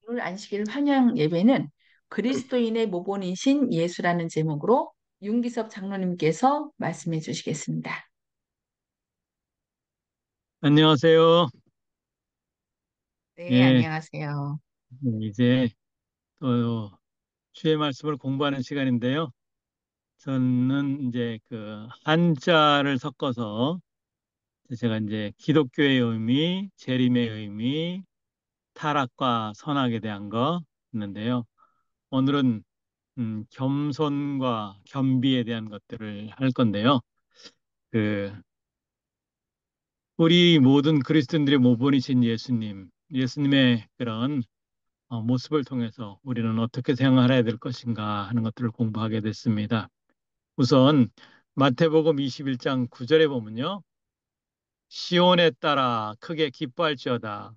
오늘 안식일 환영 예배는 그리스도인의 모본이신 예수라는 제목으로 윤기섭 장로님께서 말씀해 주시겠습니다. 안녕하세요. 네, 예, 안녕하세요. 이제 또 주의 말씀을 공부하는 시간인데요. 저는 이제 그 한자를 섞어서 제가 이제 기독교의 의미, 재림의 의미, 타락과 선악에 대한 거 있는데요. 오늘은 겸손과 겸비에 대한 것들을 할 건데요. 그 우리 모든 그리스도인들의 모본이신 예수님의 그런 모습을 통해서 우리는 어떻게 생활해야 될 것인가 하는 것들을 공부하게 됐습니다. 우선 마태복음 21장 9절에 보면요. 시온에 따라 크게 기뻐할지어다.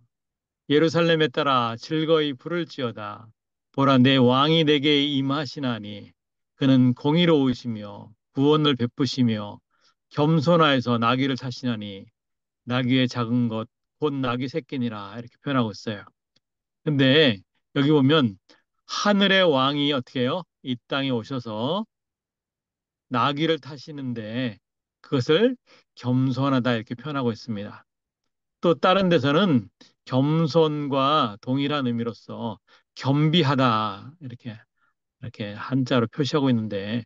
예루살렘에 따라 즐거이 부를지어다. 보라 내 왕이 내게 임하시나니 그는 공의로우시며 구원을 베푸시며 겸손하여서 나귀를 타시나니 나귀의 작은 것 곧 나귀 새끼니라 이렇게 표현하고 있어요. 근데 여기 보면 하늘의 왕이 어떻게 해요? 이 땅에 오셔서 나귀를 타시는데 그것을 겸손하다 이렇게 표현하고 있습니다. 또 다른 데서는 겸손과 동일한 의미로서 겸비하다 이렇게 한자로 표시하고 있는데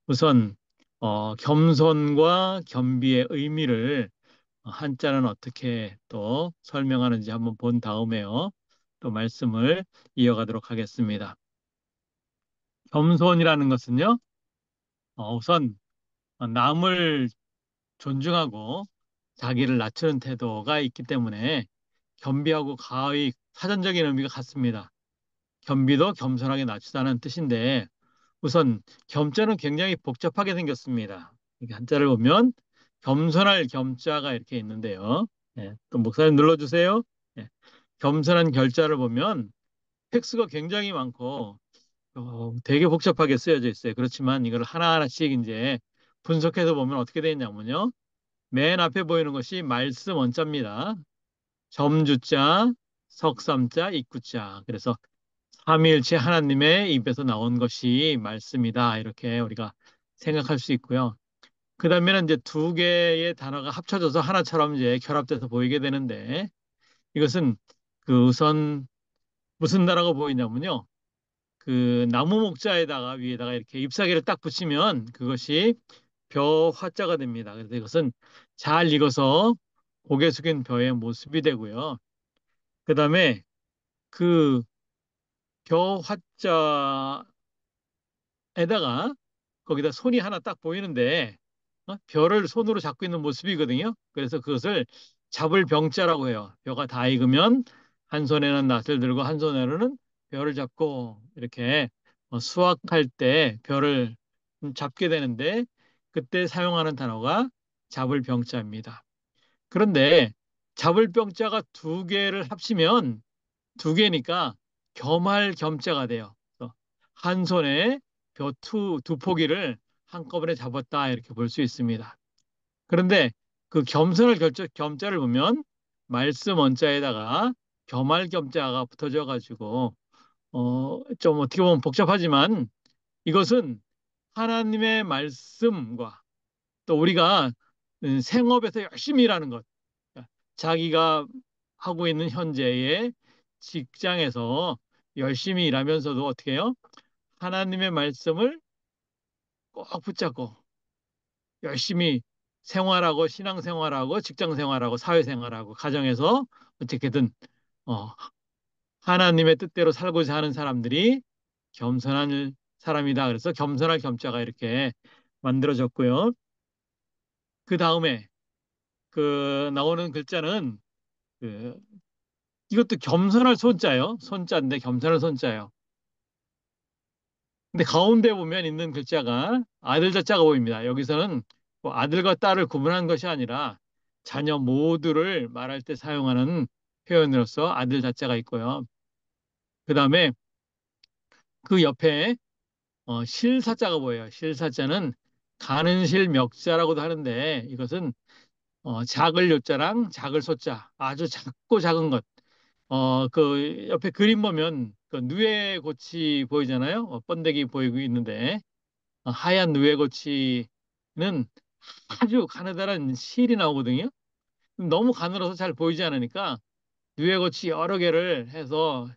우선 겸손과 겸비의 의미를 한자는 어떻게 또 설명하는지 한번 본 다음에요. 또 말씀을 이어가도록 하겠습니다. 겸손이라는 것은요, 우선 남을 존중하고 자기를 낮추는 태도가 있기 때문에 겸비하고 가히 사전적인 의미가 같습니다. 겸비도 겸손하게 낮추다는 뜻인데 우선 겸자는 굉장히 복잡하게 생겼습니다. 이렇게 한자를 보면 겸손할 겸자가 이렇게 있는데요. 예, 또 목사님 눌러주세요. 예, 겸손한 결자를 보면 획수가 굉장히 많고 되게 복잡하게 쓰여져 있어요. 그렇지만 이걸 하나하나씩 이제 분석해서 보면 어떻게 되냐면요. 맨 앞에 보이는 것이 말씀 원자입니다. 점주자, 석삼자, 입구자. 그래서 삼위일체 하나님의 입에서 나온 것이 말씀이다. 이렇게 우리가 생각할 수 있고요. 그 다음에는 이제 두 개의 단어가 합쳐져서 하나처럼 이제 결합돼서 보이게 되는데 이것은 그 우선 무슨 나라가 보이냐면요. 그 나무 목자에다가 위에다가 이렇게 잎사귀를 딱 붙이면 그것이 벼 화자가 됩니다. 그래서 이것은 잘 익어서 고개 숙인 벼의 모습이 되고요. 그다음에 그 벼 화자에다가 거기다 손이 하나 딱 보이는데 벼를 손으로 잡고 있는 모습이거든요. 그래서 그것을 잡을 병자라고 해요. 벼가 다 익으면 한 손에는 낫을 들고 한 손에는 벼를 잡고 이렇게 수확할 때 벼를 잡게 되는데 그때 사용하는 단어가 잡을 병자입니다. 그런데 잡을 병자가 두 개를 합치면 두 개니까 겸할 겸자가 돼요. 그래서 한 손에 벼 두 포기를 한꺼번에 잡았다 이렇게 볼 수 있습니다. 그런데 그 겸손을 겸자를 보면 말씀 원자에다가 겸할 겸자가 붙어져 가지고 좀 어떻게 보면 복잡하지만 이것은 하나님의 말씀과 또 우리가 생업에서 열심히 일하는 것, 그러니까 자기가 하고 있는 현재의 직장에서 열심히 일하면서도 어떻게 해요? 하나님의 말씀을 꼭 붙잡고 열심히 생활하고 신앙생활하고 직장생활하고 사회생활하고 가정에서 어떻게든 어, 하나님의 뜻대로 살고자 하는 사람들이 겸손한 사람이다. 그래서 겸손할 겸자가 이렇게 만들어졌고요. 그 다음에 그 나오는 글자는 그 이것도 겸손할 손자예요. 손자인데 겸손할 손자예요. 근데 가운데 보면 있는 글자가 아들 자자가 보입니다. 여기서는 뭐 아들과 딸을 구분한 것이 아니라 자녀 모두를 말할 때 사용하는 표현으로서 아들 자자가 있고요. 그 다음에 그 옆에 실사자가 보여요. 실사자는 가는 실 멱자라고도 하는데 이것은 작을 요자랑 작을 소자 아주 작고 작은 것 그 옆에 그림 보면 그 누에고치 보이잖아요. 번데기 보이고 있는데 하얀 누에고치는 아주 가느다란 실이 나오거든요. 너무 가늘어서 잘 보이지 않으니까 누에고치 여러 개를 해서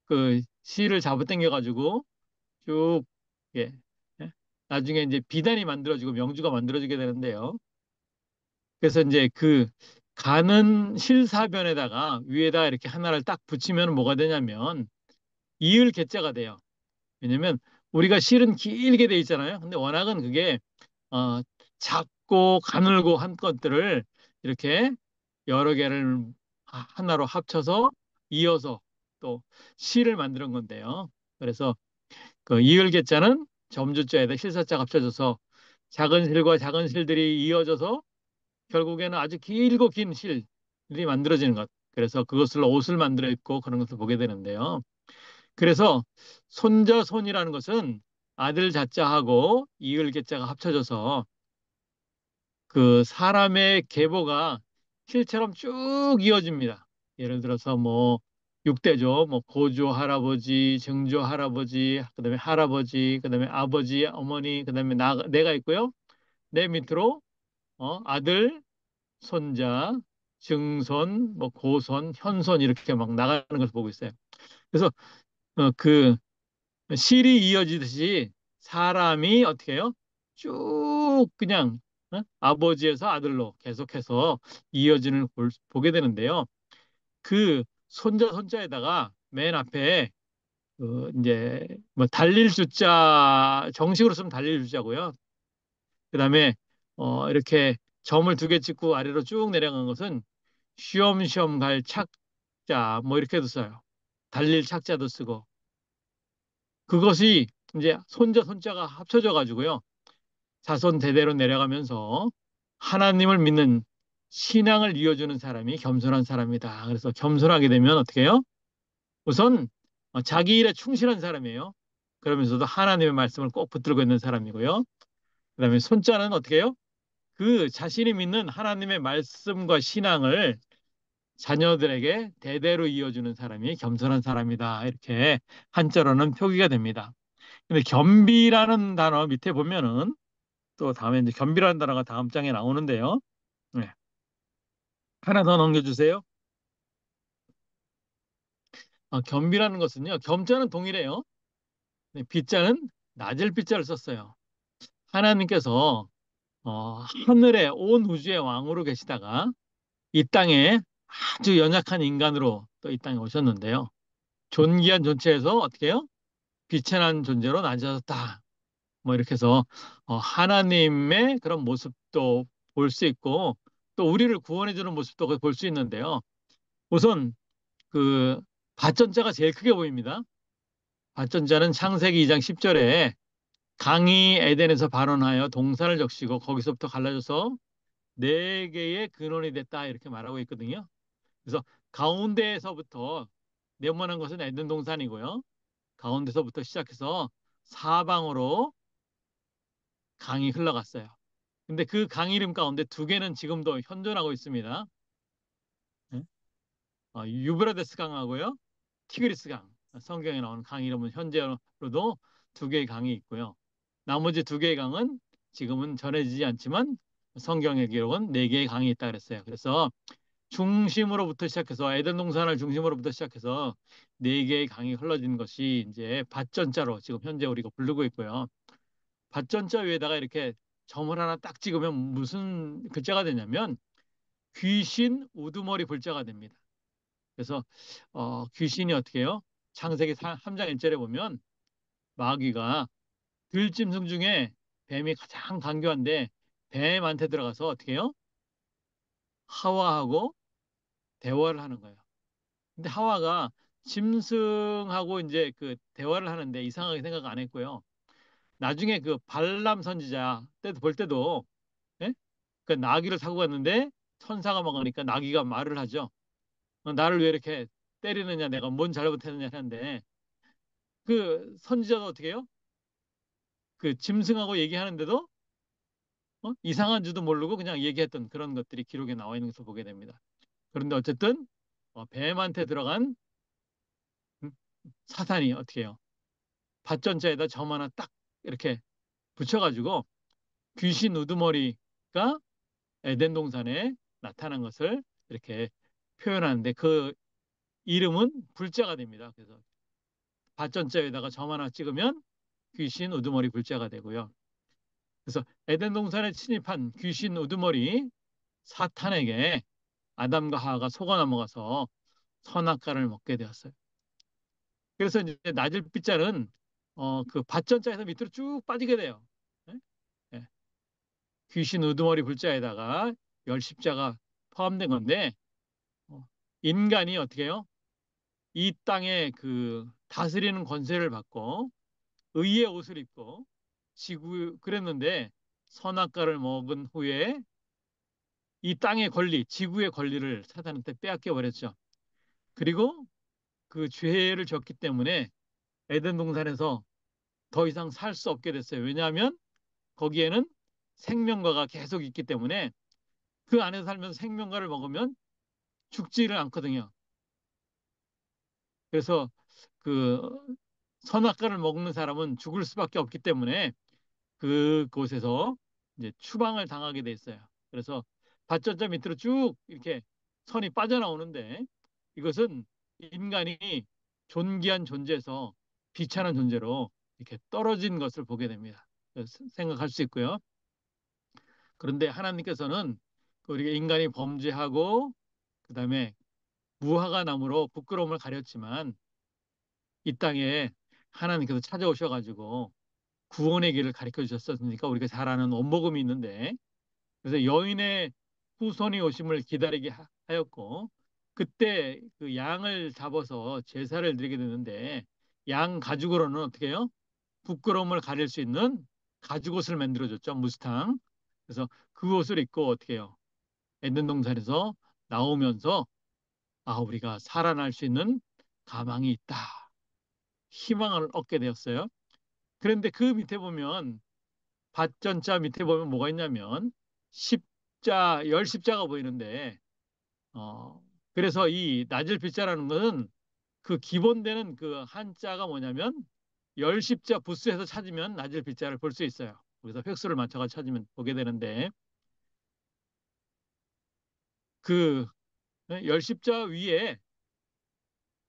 그 실을 잡아당겨 가지고 쭉 예. 예? 나중에 이제 비단이 만들어지고 명주가 만들어지게 되는데요. 그래서 이제 그 가는 실사변에다가 위에다 이렇게 하나를 딱 붙이면 뭐가 되냐면 이을 개자가 돼요. 왜냐면 우리가 실은 길게 돼 있잖아요. 근데 워낙은 그게 어, 작고 가늘고 한 것들을 이렇게 여러 개를 하나로 합쳐서 이어서 또 실을 만드는 건데요. 그래서 그 이을 개자는 점주자에다 실사자가 합쳐져서 작은 실과 작은 실들이 이어져서 결국에는 아주 길고 긴 실이 만들어지는 것. 그래서 그것을 옷을 만들어 입고 그런 것을 보게 되는데요. 그래서 손자손이라는 것은 아들 자자하고 이을 개자가 합쳐져서 그 사람의 계보가 실처럼 쭉 이어집니다. 예를 들어서 뭐 6대죠. 뭐 고조 할아버지, 증조 할아버지, 그다음에 할아버지, 그다음에 아버지, 어머니, 그다음에 내가 있고요. 내 밑으로 아들, 손자, 증손, 뭐 고손, 현손 이렇게 막 나가는 걸 보고 있어요. 그래서 그 실이 이어지듯이 사람이 어떻게 해요? 쭉 그냥 아버지에서 아들로 계속해서 이어지는 걸 보게 되는데요. 그 손자에다가 맨 앞에 그 이제 뭐 달릴 주자 정식으로 쓰면 달릴 주자고요. 그다음에 이렇게 점을 두 개 찍고 아래로 쭉 내려간 것은 쉬엄쉬엄 갈 착자 뭐 이렇게도 써요. 달릴 착자도 쓰고 그것이 이제 손자가 합쳐져 가지고요. 자손 대대로 내려가면서 하나님을 믿는 신앙을 이어주는 사람이 겸손한 사람이다. 그래서 겸손하게 되면 어떻게 해요? 우선 자기 일에 충실한 사람이에요. 그러면서도 하나님의 말씀을 꼭 붙들고 있는 사람이고요. 그다음에 손자는 어떻게 해요? 그 자신이 믿는 하나님의 말씀과 신앙을 자녀들에게 대대로 이어주는 사람이 겸손한 사람이다. 이렇게 한자로는 표기가 됩니다. 근데 겸비라는 단어 밑에 보면은 또 다음에 이제 겸비라는 단어가 다음 장에 나오는데요. 네. 하나 더 넘겨주세요. 겸비라는 것은요. 겸자는 동일해요. 네, 비자는 낮을 비자를 썼어요. 하나님께서 하늘의 온 우주의 왕으로 계시다가 이 땅에 아주 연약한 인간으로 또 이 땅에 오셨는데요. 존귀한 존재에서 어떻게 해요? 비천한 존재로 낮아졌다. 뭐 이렇게 해서 하나님의 그런 모습도 볼 수 있고 또 우리를 구원해 주는 모습도 볼 수 있는데요. 우선 그 밭전자가 제일 크게 보입니다. 밭전자는 창세기 2장 10절에 강이 에덴에서 발원하여 동산을 적시고 거기서부터 갈라져서 네 개의 근원이 됐다 이렇게 말하고 있거든요. 그래서 가운데에서부터 네모난 것은 에덴 동산이고요. 가운데서부터 시작해서 사방으로 강이 흘러갔어요. 근데 그 강 이름 가운데 두 개는 지금도 현존하고 있습니다. 예? 유브라데스 강하고요. 티그리스 강. 성경에 나오는 강 이름은 현재로도 두 개의 강이 있고요. 나머지 두 개의 강은 지금은 전해지지 않지만 성경의 기록은 네 개의 강이 있다 그랬어요. 그래서 중심으로부터 시작해서 에덴 동산을 중심으로부터 시작해서 네 개의 강이 흘러지는 것이 이제 밭전자로 지금 현재 우리가 부르고 있고요. 밭전자 위에다가 이렇게 점을 하나 딱 찍으면 무슨 글자가 되냐면 귀신 우두머리 불자가 됩니다. 그래서 귀신이 어떻게 해요? 창세기 3장 1절에 보면 마귀가 들짐승 중에 뱀이 가장 간교한데 뱀한테 들어가서 어떻게 해요? 하와하고 대화를 하는 거예요. 근데 하와가 짐승하고 이제 그 대화를 하는데 이상하게 생각 안 했고요. 나중에 그 발람 선지자 때도 볼 때도 예? 그 나귀를 타고 갔는데 천사가 먹으니까 나귀가 말을 하죠. 나를 왜 이렇게 때리느냐, 내가 뭔 잘못했느냐 하는데 그 선지자가 어떻게 해요? 그 짐승하고 얘기하는데도 이상한 줄도 모르고 그냥 얘기했던 그런 것들이 기록에 나와 있는 것을 보게 됩니다. 그런데 어쨌든 뱀한테 들어간 음, 사탄이 어떻게 해요? 밭전자에다 점 하나 딱 이렇게 붙여가지고 귀신 우두머리가 에덴 동산에 나타난 것을 이렇게 표현하는데 그 이름은 불자가 됩니다. 그래서 밭전자에다가 점 하나 찍으면 귀신 우두머리 불자가 되고요. 그래서 에덴 동산에 침입한 귀신 우두머리 사탄에게 아담과 하와가 속아 넘어가서 선악과를 먹게 되었어요. 그래서 이제 낮을 빗자는 그 밭전자에서 밑으로 쭉 빠지게 돼요. 예? 예. 귀신 우두머리 불자에다가 열 십자가 포함된 건데 어, 인간이 어떻게 해요? 이 땅에 그 다스리는 권세를 받고 의의 옷을 입고 지구 그랬는데 선악과를 먹은 후에 이 땅의 권리, 지구의 권리를 사탄한테 빼앗겨 버렸죠. 그리고 그 죄를 졌기 때문에 에덴 동산에서 더 이상 살 수 없게 됐어요. 왜냐하면 거기에는 생명과가 계속 있기 때문에 그 안에 살면서 생명과를 먹으면 죽지를 않거든요. 그래서 그 선악과를 먹는 사람은 죽을 수밖에 없기 때문에 그곳에서 이제 추방을 당하게 돼 있어요. 그래서 밭전자 밑으로 쭉 이렇게 선이 빠져나오는데 이것은 인간이 존귀한 존재에서 비천한 존재로 이렇게 떨어진 것을 보게 됩니다. 생각할 수 있고요. 그런데 하나님께서는 우리가 인간이 범죄하고 그다음에 무화과 나무로 부끄러움을 가렸지만 이 땅에 하나님께서 찾아오셔가지고 구원의 길을 가르쳐 주셨으니까 우리가 잘 아는 원복음이 있는데 그래서 여인의 후손이 오심을 기다리게 하였고 그때 그 양을 잡아서 제사를 드리게 되는데 양 가죽으로는 어떻게 해요? 부끄러움을 가릴 수 있는 가죽옷을 만들어줬죠. 무스탕. 그래서 그 옷을 입고 어떻게 해요? 에덴 동산에서 나오면서 우리가 살아날 수 있는 가망이 있다. 희망을 얻게 되었어요. 그런데 그 밑에 보면 밭전자 밑에 보면 뭐가 있냐면 십자, 열 십자가 보이는데 그래서 이 낮을 빛자라는 것은 그 기본되는 그 한자가 뭐냐면 열 십자 부스에서 찾으면 낮을 빛자를 볼 수 있어요. 그래서 획수를 맞춰가 찾으면 보게 되는데 그 열 십자 위에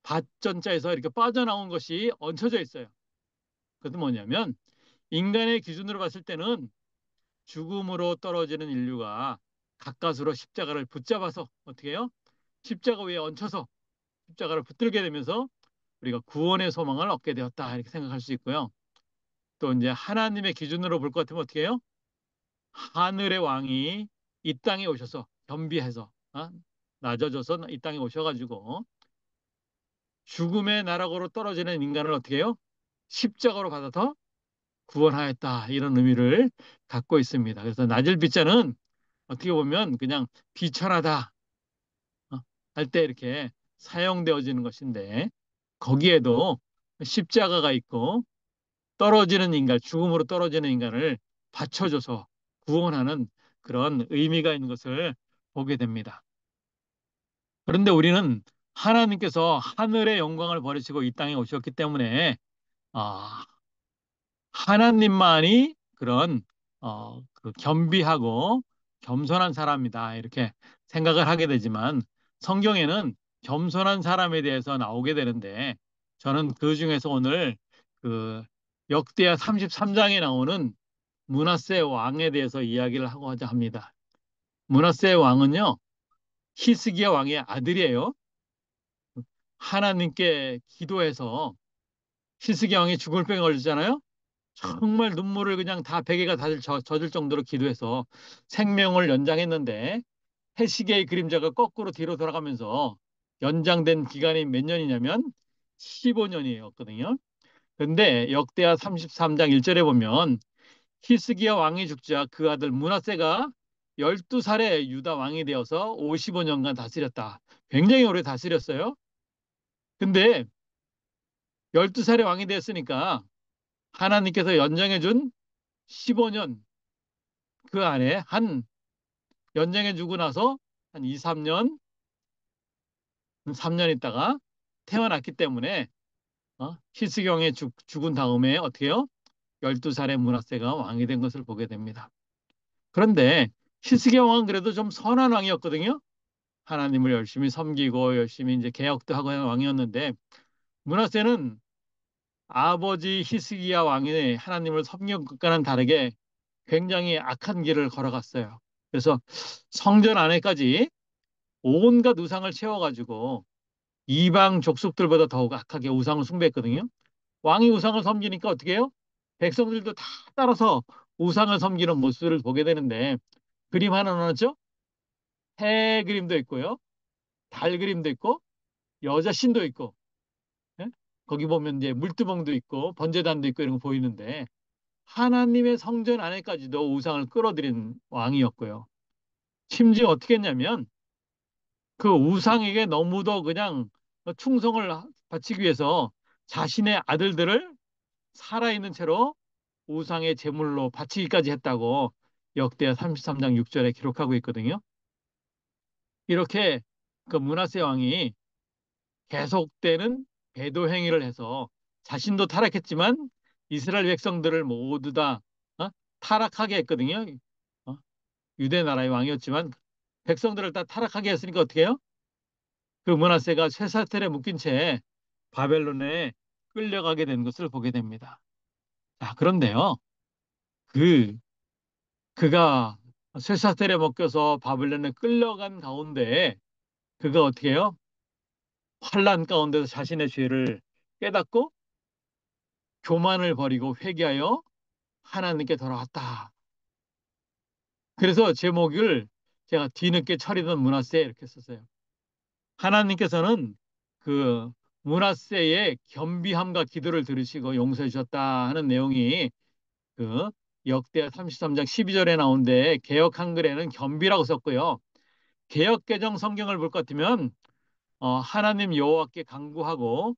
밭전자에서 이렇게 빠져나온 것이 얹혀져 있어요. 그것은 뭐냐면 인간의 기준으로 봤을 때는 죽음으로 떨어지는 인류가 가까스로 십자가를 붙잡아서 어떻게 해요? 십자가 위에 얹혀서 십자가를 붙들게 되면서 우리가 구원의 소망을 얻게 되었다 이렇게 생각할 수 있고요. 또 이제 하나님의 기준으로 볼 것 같으면 어떻게 해요? 하늘의 왕이 이 땅에 오셔서 겸비해서 낮아져서 이 땅에 오셔가지고 죽음의 나락으로 떨어지는 인간을 어떻게 해요? 십자가로 받아서 구원하였다 이런 의미를 갖고 있습니다. 그래서 낮을 빛자는 어떻게 보면 그냥 비천하다 어, 할 때 이렇게 사용되어지는 것인데 거기에도 십자가가 있고 떨어지는 인간, 죽음으로 떨어지는 인간을 받쳐줘서 구원하는 그런 의미가 있는 것을 보게 됩니다. 그런데 우리는 하나님께서 하늘의 영광을 버리시고 이 땅에 오셨기 때문에 아, 하나님만이 그런 그 겸비하고 겸손한 사람이다 이렇게 생각을 하게 되지만 성경에는 겸손한 사람에 대해서 나오게 되는데 저는 그 중에서 오늘 그 역대하 33장에 나오는 므낫세 왕에 대해서 이야기를 하고자 합니다. 므낫세 왕은요 히스기야 왕의 아들이에요. 하나님께 기도해서 히스기야 왕이 죽을 병에 걸리잖아요. 정말 눈물을 그냥 다 베개가 다 젖을 정도로 기도해서 생명을 연장했는데 해시계의 그림자가 거꾸로 뒤로 돌아가면서 연장된 기간이 몇 년이냐면 15년이었거든요. 그런데 역대하 33장 1절에 보면 히스기야 왕이 죽자 그 아들 므낫세가 12살에 유다 왕이 되어서 55년간 다스렸다. 굉장히 오래 다스렸어요. 근데 12살에 왕이 됐으니까 하나님께서 연장해 준 15년 그 안에 한 연장해 주고 나서 한 2, 3년 3년 있다가 태어났기 때문에 히스경에 죽은 다음에 어떻게 해요? 12살의 므낫세가 왕이 된 것을 보게 됩니다. 그런데 히스기야 왕은 그래도 좀 선한 왕이었거든요. 하나님을 열심히 섬기고 열심히 이제 개혁도 하고 하는 왕이었는데 므낫세는 아버지 히스기야 왕이 하나님을 섬긴 것과는 다르게 굉장히 악한 길을 걸어갔어요. 그래서 성전 안에까지 온갖 우상을 채워가지고 이방 족속들보다 더욱 악하게 우상을 숭배했거든요. 왕이 우상을 섬기니까 어떻게 해요? 백성들도 다 따라서 우상을 섬기는 모습을 보게 되는데 그림 하나는 어죠? 해 그림도 있고요. 달 그림도 있고 여자 신도 있고 예? 거기 보면 이제 물두멍도 있고 번제단도 있고 이런 거 보이는데 하나님의 성전 안에까지도 우상을 끌어들인 왕이었고요. 심지어 어떻게 했냐면 그 우상에게 너무도 그냥 충성을 바치기 위해서 자신의 아들들을 살아있는 채로 우상의 제물로 바치기까지 했다고 역대하 33장 6절에 기록하고 있거든요. 이렇게 그 므낫세 왕이 계속되는 배도 행위를 해서 자신도 타락했지만 이스라엘 백성들을 모두 다 어? 타락하게 했거든요. 어? 유대 나라의 왕이었지만 백성들을 다 타락하게 했으니까 어떻게 해요? 그 므낫세가 쇠사슬에 묶인 채 바벨론에 끌려가게 된 것을 보게 됩니다. 자, 그런데요. 그 그가 쇠사슬에 묶여서 바벨론에 끌려간 가운데 그가 어떻게 해요? 환란 가운데서 자신의 죄를 깨닫고 교만을 버리고 회개하여 하나님께 돌아왔다. 그래서 제목을 제가 뒤늦게 차리던 므낫세 이렇게 썼어요. 하나님께서는 그 므낫세의 겸비함과 기도를 들으시고 용서해 주셨다 하는 내용이 그 역대하 33장 12절에 나오는데 개역 한글에는 겸비라고 썼고요. 개역 개정 성경을 볼 것 같으면 하나님 여호와께 간구하고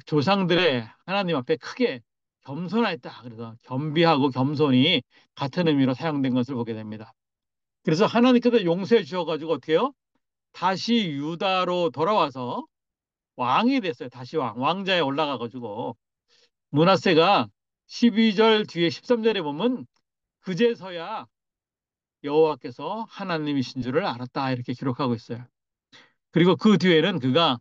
조상들의 하나님 앞에 크게 겸손하였다. 그래서 겸비하고 겸손이 같은 의미로 사용된 것을 보게 됩니다. 그래서 하나님께서 용서해 주셔가지고 어떻게 해요? 다시 유다로 돌아와서 왕이 됐어요. 다시 왕자에 올라가가지고 므낫세가 12절 뒤에 13절에 보면 그제서야 여호와께서 하나님이신 줄을 알았다 이렇게 기록하고 있어요. 그리고 그 뒤에는 그가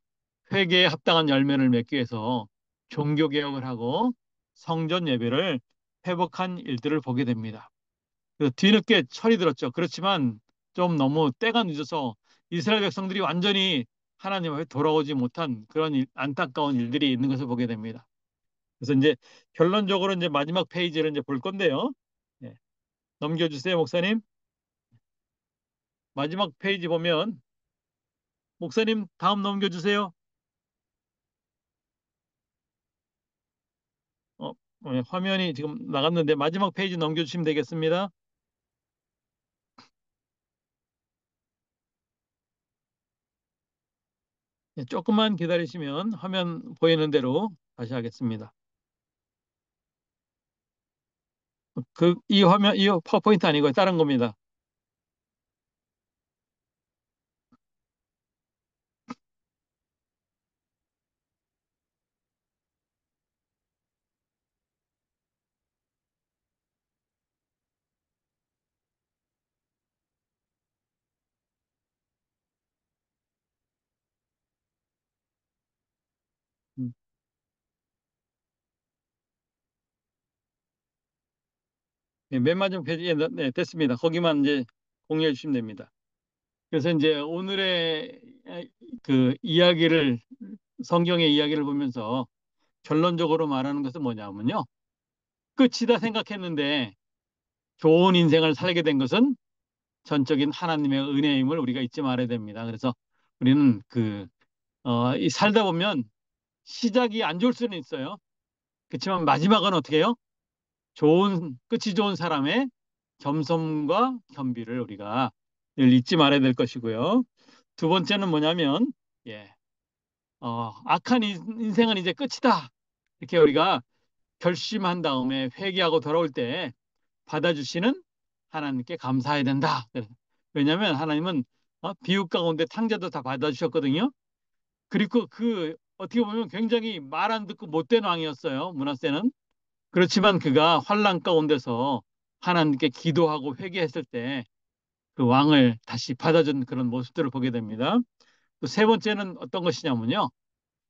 회개에 합당한 열매를 맺기 위해서 종교 개혁을 하고 성전 예배를 회복한 일들을 보게 됩니다. 그래서 뒤늦게 철이 들었죠. 그렇지만 좀 너무 때가 늦어서 이스라엘 백성들이 완전히 하나님 앞에 돌아오지 못한 그런 안타까운 일들이 있는 것을 보게 됩니다. 그래서 이제 결론적으로 이제 마지막 페이지를 이제 볼 건데요. 네, 넘겨주세요, 목사님. 마지막 페이지 보면 목사님 다음 넘겨주세요. 어, 화면이 지금 나갔는데 마지막 페이지 넘겨주시면 되겠습니다. 네, 조금만 기다리시면 화면 보이는 대로 다시 하겠습니다. 이 화면, 이 파워포인트 아니고 다른 겁니다. 음, 네, 맨 마지막 페이지에 네, 됐습니다. 거기만 이제 공유해 주시면 됩니다. 그래서 이제 오늘의 그 이야기를 성경의 이야기를 보면서 결론적으로 말하는 것은 뭐냐면요. 끝이다 생각했는데 좋은 인생을 살게 된 것은 전적인 하나님의 은혜임을 우리가 잊지 말아야 됩니다. 그래서 우리는 이 살다 보면 시작이 안 좋을 수는 있어요. 그렇지만 마지막은 어떻게 해요? 끝이 좋은 사람의 겸손과 겸비를 우리가 늘 잊지 말아야 될 것이고요. 두 번째는 뭐냐면, 예, 악한 인생은 이제 끝이다. 이렇게 우리가 결심한 다음에 회개하고 돌아올 때 받아주시는 하나님께 감사해야 된다. 왜냐하면 하나님은 비육 가운데 탕자도 다 받아주셨거든요. 그리고 그 어떻게 보면 굉장히 말 안 듣고 못된 왕이었어요. 므낫세는. 그렇지만 그가 환란 가운데서 하나님께 기도하고 회개했을 때 그 왕을 다시 받아준 그런 모습들을 보게 됩니다. 또 세 번째는 어떤 것이냐면요.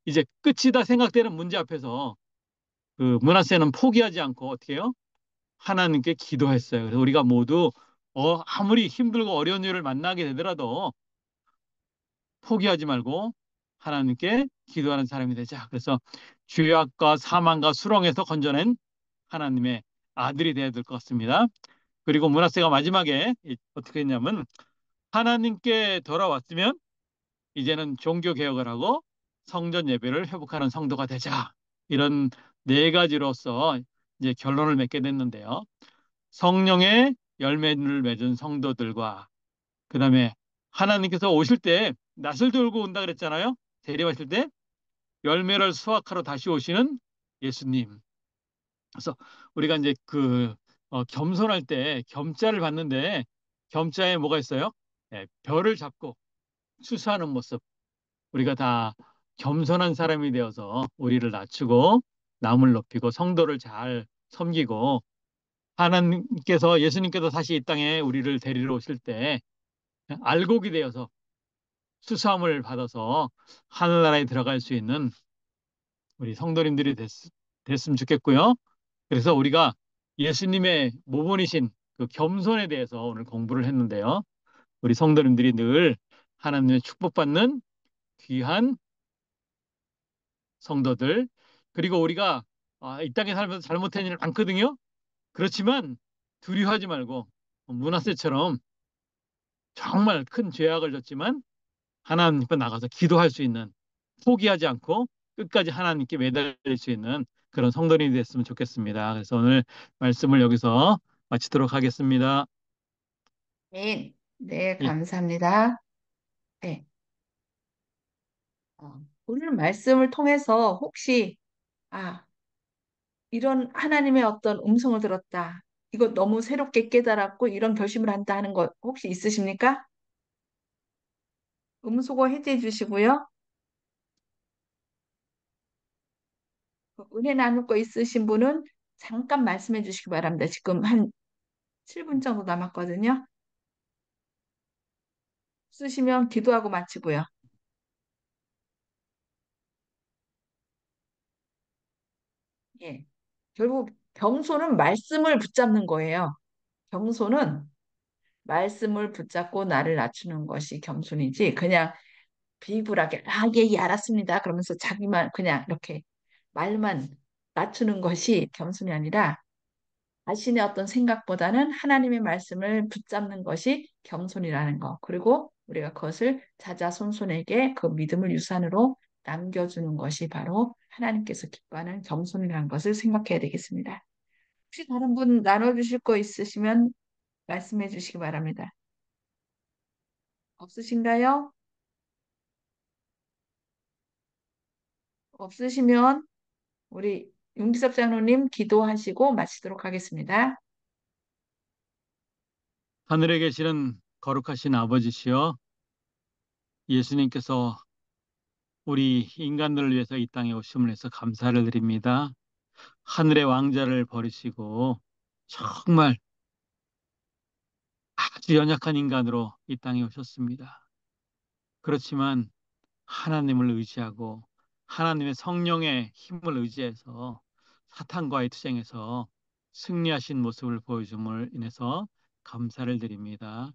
이제 끝이다 생각되는 문제 앞에서 그 므낫세는 포기하지 않고 어떻게 해요? 하나님께 기도했어요. 그래서 우리가 모두 아무리 힘들고 어려운 일을 만나게 되더라도 포기하지 말고 하나님께 기도하는 사람이 되자. 그래서 죄악과 사망과 수렁에서 건져낸 하나님의 아들이 되어야 될 것 같습니다. 그리고 므낫세가 마지막에 어떻게 했냐면 하나님께 돌아왔으면 이제는 종교 개혁을 하고 성전 예배를 회복하는 성도가 되자. 이런 네 가지로서 이제 결론을 맺게 됐는데요. 성령의 열매를 맺은 성도들과 그다음에 하나님께서 오실 때 낫을 들고 온다 그랬잖아요. 재림하실 때 열매를 수확하러 다시 오시는 예수님. 그래서 우리가 이제 겸손할 때 겸자를 받는데 겸자에 뭐가 있어요? 네, 별을 잡고 수수하는 모습. 우리가 다 겸손한 사람이 되어서 우리를 낮추고 남을 높이고 성도를 잘 섬기고 하나님께서 예수님께서 다시 이 땅에 우리를 데리러 오실 때 알곡이 되어서 수수함을 받아서 하늘나라에 들어갈 수 있는 우리 성도님들이 됐으면 좋겠고요. 그래서 우리가 예수님의 모본이신 그 겸손에 대해서 오늘 공부를 했는데요. 우리 성도님들이 늘 하나님의 축복받는 귀한 성도들 그리고 우리가 이 땅에 살면서 잘못한 일 많거든요. 그렇지만 두려워하지 말고 문하세처럼 정말 큰 죄악을 졌지만 하나님 앞에 나가서 기도할 수 있는 포기하지 않고 끝까지 하나님께 매달릴 수 있는 그런 성도님이 됐으면 좋겠습니다. 그래서 오늘 말씀을 여기서 마치도록 하겠습니다. 네, 네, 예. 감사합니다. 네. 오늘 말씀을 통해서 혹시, 아, 이런 하나님의 어떤 음성을 들었다. 이거 너무 새롭게 깨달았고 이런 결심을 한다 하는 거 혹시 있으십니까? 음소거 해제해 주시고요. 은혜 나눌 거 있으신 분은 잠깐 말씀해 주시기 바랍니다. 지금 한 7분 정도 남았거든요. 쓰시면 기도하고 마치고요. 예. 결국 겸손은 말씀을 붙잡는 거예요. 겸손은 말씀을 붙잡고 나를 낮추는 것이 겸손이지 그냥 비굴하게 예, 예, 알았습니다. 그러면서 자기만 그냥 이렇게 말만 낮추는 것이 겸손이 아니라 자신의 어떤 생각보다는 하나님의 말씀을 붙잡는 것이 겸손이라는 거. 그리고 우리가 그것을 자자손손에게 그 믿음을 유산으로 남겨주는 것이 바로 하나님께서 기뻐하는 겸손이라는 것을 생각해야 되겠습니다. 혹시 다른 분 나눠주실 거 있으시면 말씀해 주시기 바랍니다. 없으신가요? 없으시면 우리 윤기섭 장로님 기도하시고 마치도록 하겠습니다. 하늘에 계시는 거룩하신 아버지시여 예수님께서 우리 인간들을 위해서 이 땅에 오심을 해서 감사를 드립니다. 하늘의 왕자를 버리시고 정말 아주 연약한 인간으로 이 땅에 오셨습니다. 그렇지만 하나님을 의지하고 하나님의 성령의 힘을 의지해서 사탄과의 투쟁에서 승리하신 모습을 보여줌을 인해서 감사를 드립니다.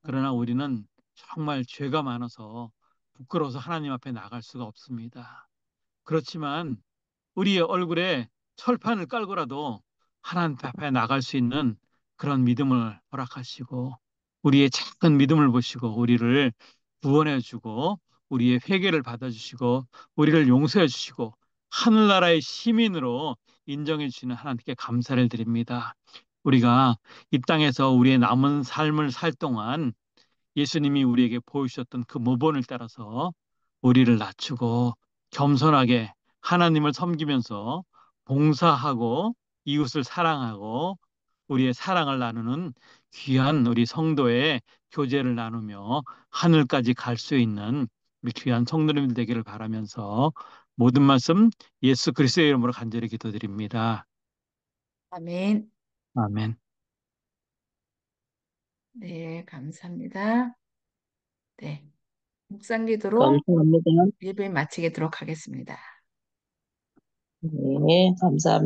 그러나 우리는 정말 죄가 많아서 부끄러워서 하나님 앞에 나갈 수가 없습니다. 그렇지만 우리의 얼굴에 철판을 깔고라도 하나님 앞에 나갈 수 있는 그런 믿음을 허락하시고 우리의 작은 믿음을 보시고 우리를 구원해 주고 우리의 회개를 받아주시고 우리를 용서해 주시고 하늘나라의 시민으로 인정해 주시는 하나님께 감사를 드립니다. 우리가 이 땅에서 우리의 남은 삶을 살 동안 예수님이 우리에게 보여주셨던 그 모본을 따라서 우리를 낮추고 겸손하게 하나님을 섬기면서 봉사하고 이웃을 사랑하고 우리의 사랑을 나누는 귀한 우리 성도의 교제를 나누며 하늘까지 갈 수 있는 우리 귀한 성도님 되기를 바라면서 모든 말씀 예수 그리스도의 이름으로 간절히 기도드립니다. 아멘. 아멘. 네, 감사합니다. 네, 묵상 기도로 감사합니다. 예배 마치도록 하겠습니다. 네, 감사합니다.